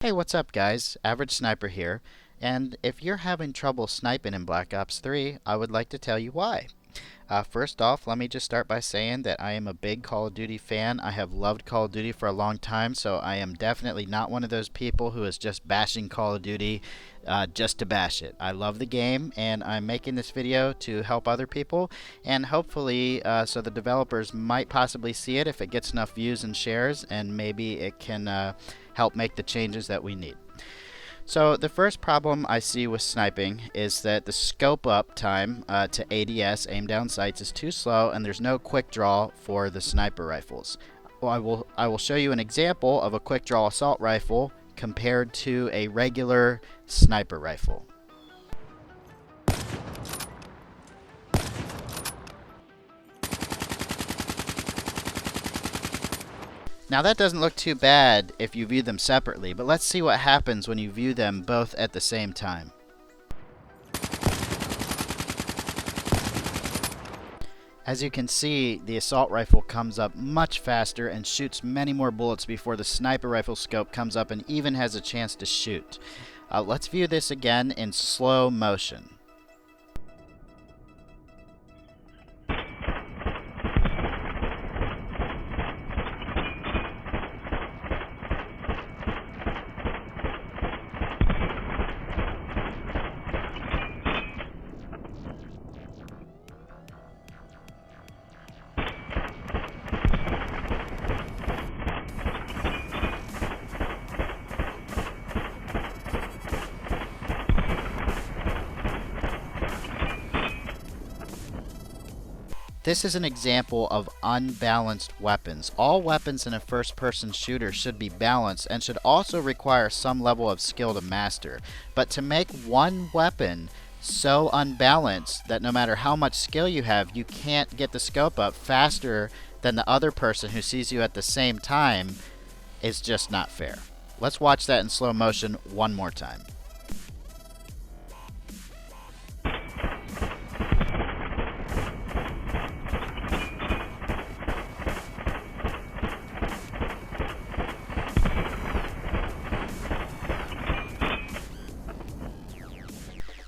Hey, what's up guys? Average Sniper here, and if you're having trouble sniping in Black Ops 3, I would like to tell you why. First off, let me just start by saying that I am a big Call of Duty fan. I have loved Call of Duty for a long time, so I am definitely not one of those people who is just bashing Call of Duty just to bash it. I love the game, and I'm making this video to help other people, and hopefully so the developers might possibly see it if it gets enough views and shares, and maybe it can help make the changes that we need. So the first problem I see with sniping is that the scope up time to ADS, aim down sights, is too slow, and there's no quick draw for the sniper rifles. Well, I will show you an example of a quick draw assault rifle compared to a regular sniper rifle. Now that doesn't look too bad if you view them separately, but let's see what happens when you view them both at the same time. As you can see, the assault rifle comes up much faster and shoots many more bullets before the sniper rifle scope comes up and even has a chance to shoot. Let's view this again in slow motion. This is an example of unbalanced weapons. All weapons in a first-person shooter should be balanced and should also require some level of skill to master. But to make one weapon so unbalanced that no matter how much skill you have, you can't get the scope up faster than the other person who sees you at the same time is just not fair. Let's watch that in slow motion one more time.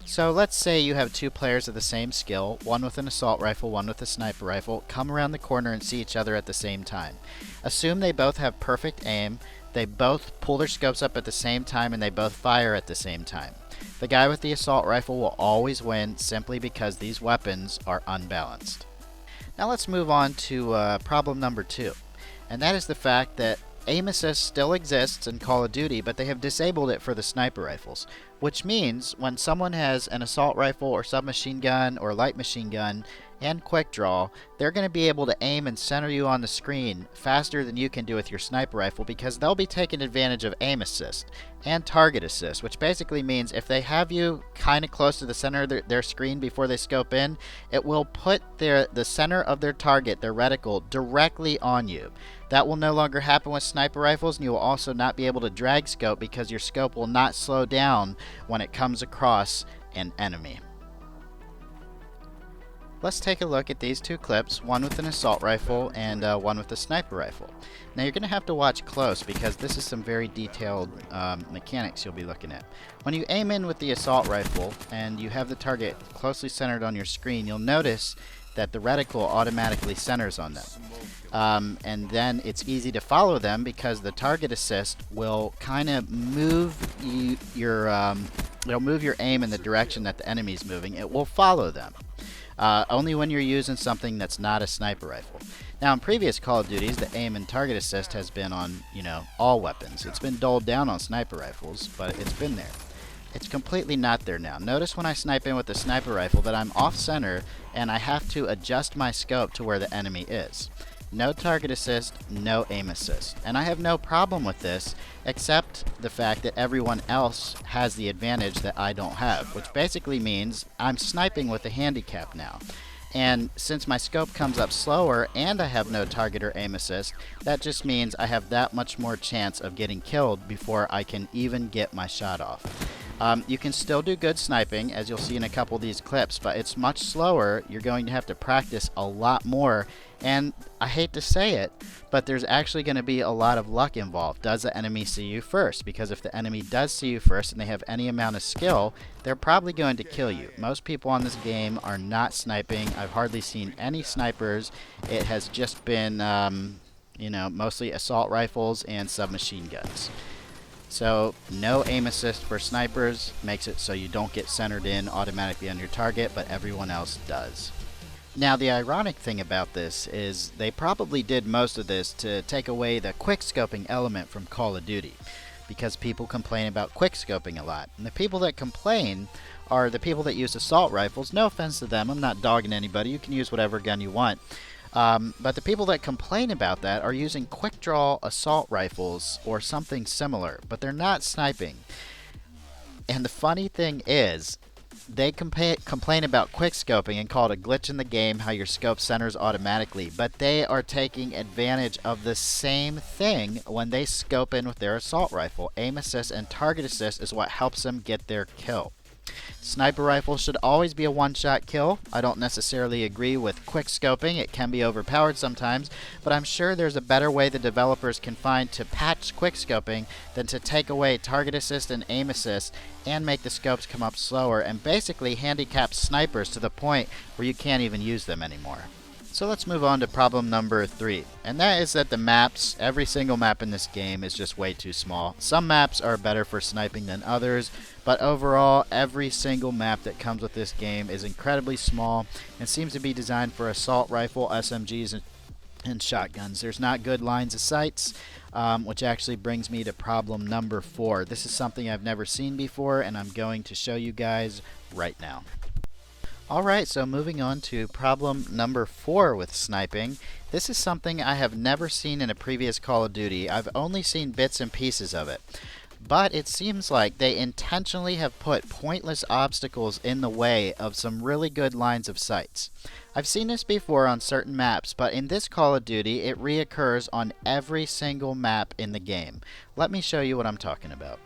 So let's say you have two players of the same skill, one with an assault rifle, one with a sniper rifle, come around the corner and see each other at the same time. Assume they both have perfect aim, they both pull their scopes up at the same time, and they both fire at the same time. The guy with the assault rifle will always win simply because these weapons are unbalanced. Now let's move on to problem number 2, and that is the fact that aim assist still exists in Call of Duty, but they have disabled it for the sniper rifles, which means when someone has an assault rifle or submachine gun or light machine gun and quick draw, they're going to be able to aim and center you on the screen faster than you can do with your sniper rifle because they'll be taking advantage of aim assist and target assist, which basically means if they have you kind of close to the center of their screen before they scope in, it will put the center of their target, their reticle, directly on you. That will no longer happen with sniper rifles, and you will also not be able to drag scope because your scope will not slow down when it comes across an enemy. Let's take a look at these two clips, one with an assault rifle and one with a sniper rifle. Now you're going to have to watch close because this is some very detailed mechanics you'll be looking at. When you aim in with the assault rifle and you have the target closely centered on your screen, you'll notice that the reticle automatically centers on them. And then it's easy to follow them because the target assist will kind of move it'll move your aim in the direction that the enemy's moving. It will follow them. Only when you're using something that's not a sniper rifle. Now in previous Call of Duties, the aim and target assist has been on, all weapons. It's been dulled down on sniper rifles, but it's been there. It's completely not there now. Notice when I snipe in with the sniper rifle that I'm off center and I have to adjust my scope to where the enemy is. No target assist, no aim assist. And I have no problem with this except the fact that everyone else has the advantage that I don't have, which basically means I'm sniping with a handicap now. And since my scope comes up slower and I have no target or aim assist, that just means I have that much more chance of getting killed before I can even get my shot off. You can still do good sniping, as you'll see in a couple of these clips, but it's much slower. You're going to have to practice a lot more, and I hate to say it, but there's actually going to be a lot of luck involved. Does the enemy see you first? Because if the enemy does see you first and they have any amount of skill, they're probably going to kill you. Most people on this game are not sniping. I've hardly seen any snipers. It has just been, you know, mostly assault rifles and submachine guns. So no aim assist for snipers makes it so you don't get centered in automatically on your target, but everyone else does. Now the ironic thing about this is they probably did most of this to take away the quickscoping element from Call of Duty, because people complain about quickscoping a lot. And the people that complain are the people that use assault rifles. No offense to them, I'm not dogging anybody, you can use whatever gun you want. But the people that complain about that are using quick draw assault rifles or something similar, but they're not sniping. And the funny thing is, they complain about quick scoping and call it a glitch in the game, how your scope centers automatically, but they are taking advantage of the same thing when they scope in with their assault rifle. Aim assist and target assist is what helps them get their kill. Sniper rifles should always be a one-shot kill. I don't necessarily agree with quick scoping. It can be overpowered sometimes, but I'm sure there's a better way the developers can find to patch quick scoping than to take away target assist and aim assist and make the scopes come up slower and basically handicap snipers to the point where you can't even use them anymore. So let's move on to problem number 3, and that is that the maps, every single map in this game is just way too small. Some maps are better for sniping than others, but overall every single map that comes with this game is incredibly small and seems to be designed for assault rifle, SMGs, and shotguns. There's not good lines of sights, which actually brings me to problem number 4. This is something I've never seen before, and I'm going to show you guys right now. Alright, so moving on to problem number 4 with sniping. This is something I have never seen in a previous Call of Duty. I've only seen bits and pieces of it. But it seems like they intentionally have put pointless obstacles in the way of some really good lines of sights. I've seen this before on certain maps, but in this Call of Duty it reoccurs on every single map in the game. Let me show you what I'm talking about.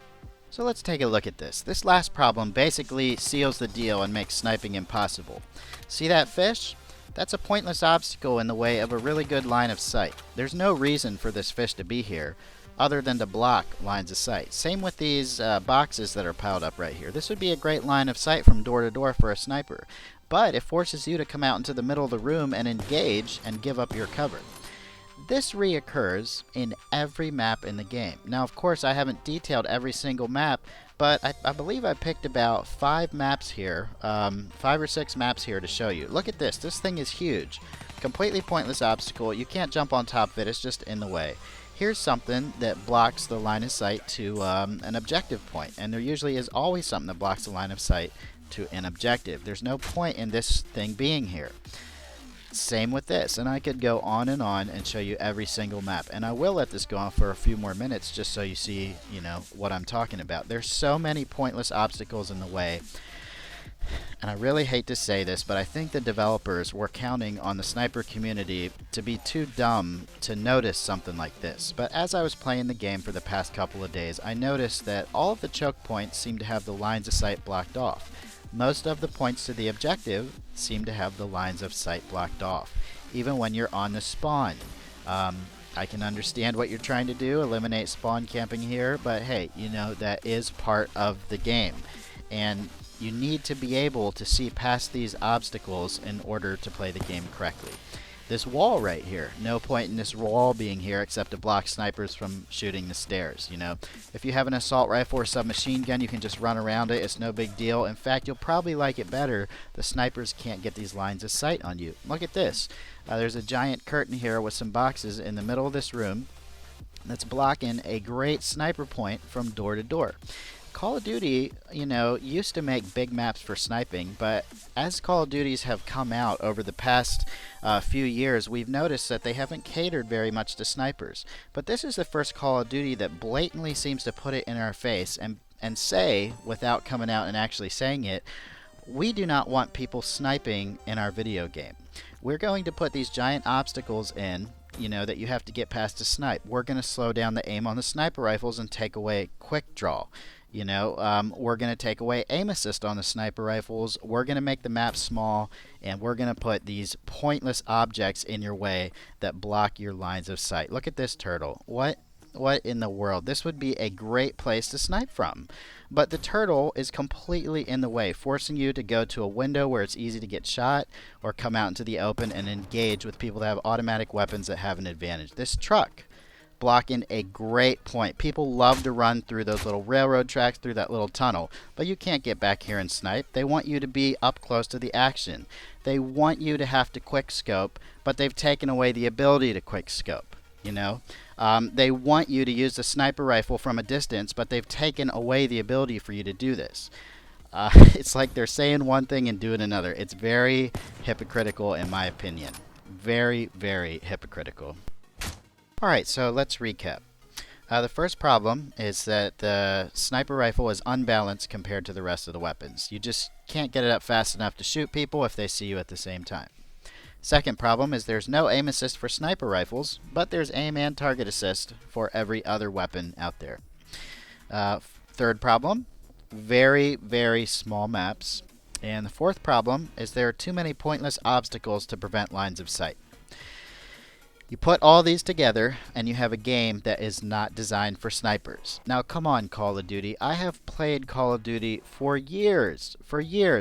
So let's take a look at this. This last problem basically seals the deal and makes sniping impossible. See that fish? That's a pointless obstacle in the way of a really good line of sight. There's no reason for this fish to be here other than to block lines of sight. Same with these boxes that are piled up right here. This would be a great line of sight from door to door for a sniper, but it forces you to come out into the middle of the room and engage and give up your cover. This reoccurs in every map in the game. Now, of course, I haven't detailed every single map, but I believe I picked about 5 maps here, 5 or 6 maps here to show you. Look at this. This thing is huge. Completely pointless obstacle. You can't jump on top of it. It's just in the way. Here's something that blocks the line of sight to an objective point, and there usually is always something that blocks the line of sight to an objective. There's no point in this thing being here. Same with this, and I could go on and show you every single map, and I will let this go on for a few more minutes just so you see, you know, what I'm talking about. There's so many pointless obstacles in the way, and I really hate to say this, but I think the developers were counting on the sniper community to be too dumb to notice something like this. But as I was playing the game for the past couple of days, I noticed that all of the choke points seem to have the lines of sight blocked off. Most of the points to the objective seem to have the lines of sight blocked off, even when you're on the spawn. I can understand what you're trying to do, eliminate spawn camping here, but hey, you know, that is part of the game. And you need to be able to see past these obstacles in order to play the game correctly. This wall right here, no point in this wall being here except to block snipers from shooting the stairs, you know. If you have an assault rifle or submachine gun, you can just run around it. It's no big deal. In fact, you'll probably like it better. The snipers can't get these lines of sight on you. Look at this. There's a giant curtain here with some boxes in the middle of this room that's blocking a great sniper point from door to door. Call of Duty, you know, used to make big maps for sniping, but as Call of Duties have come out over the past few years, we've noticed that they haven't catered very much to snipers. But this is the first Call of Duty that blatantly seems to put it in our face and say, without coming out and actually saying it, we do not want people sniping in our video game. We're going to put these giant obstacles in, you know, that you have to get past to snipe. We're going to slow down the aim on the sniper rifles and take away quick draw. You know, we're going to take away aim assist on the sniper rifles. We're going to make the map small, and we're going to put these pointless objects in your way that block your lines of sight. Look at this turtle. What in the world? This would be a great place to snipe from. But the turtle is completely in the way, forcing you to go to a window where it's easy to get shot, or come out into the open and engage with people that have automatic weapons that have an advantage. This truck blocking a great point. People love to run through those little railroad tracks, through that little tunnel, but you can't get back here and snipe. They want you to be up close to the action. They want you to have to quick scope, but they've taken away the ability to quick scope. You know, they want you to use the sniper rifle from a distance, but they've taken away the ability for you to do this. It's like they're saying one thing and doing another. It's very hypocritical in my opinion. Very, very hypocritical. Alright, so let's recap. The first problem is that the sniper rifle is unbalanced compared to the rest of the weapons. You just can't get it up fast enough to shoot people if they see you at the same time. Second problem is there's no aim assist for sniper rifles, but there's aim and target assist for every other weapon out there. Third problem, very, very small maps. And the fourth problem is there are too many pointless obstacles to prevent lines of sight. You put all these together and you have a game that is not designed for snipers. Now come on, Call of Duty. I have played Call of Duty for years.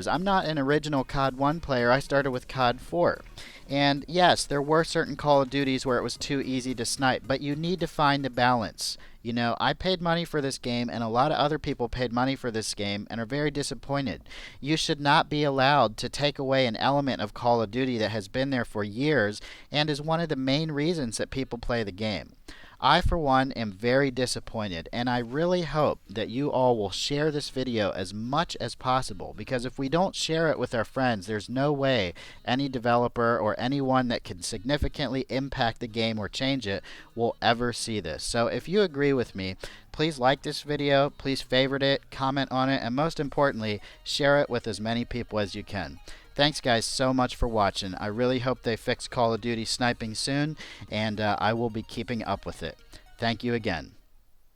I'm not an original COD 1 player. I started with COD 4. And yes, there were certain Call of Duties where it was too easy to snipe, but you need to find a balance. You know, I paid money for this game, and a lot of other people paid money for this game and are very disappointed. You should not be allowed to take away an element of Call of Duty that has been there for years and is one of the main reasons that people play the game. I, for one, am very disappointed, and I really hope that you all will share this video as much as possible, because if we don't share it with our friends, there's no way any developer or anyone that can significantly impact the game or change it will ever see this. So if you agree with me, please like this video, please favorite it, comment on it, and most importantly, share it with as many people as you can. Thanks guys so much for watching. I really hope they fix Call of Duty sniping soon, and I will be keeping up with it. Thank you again.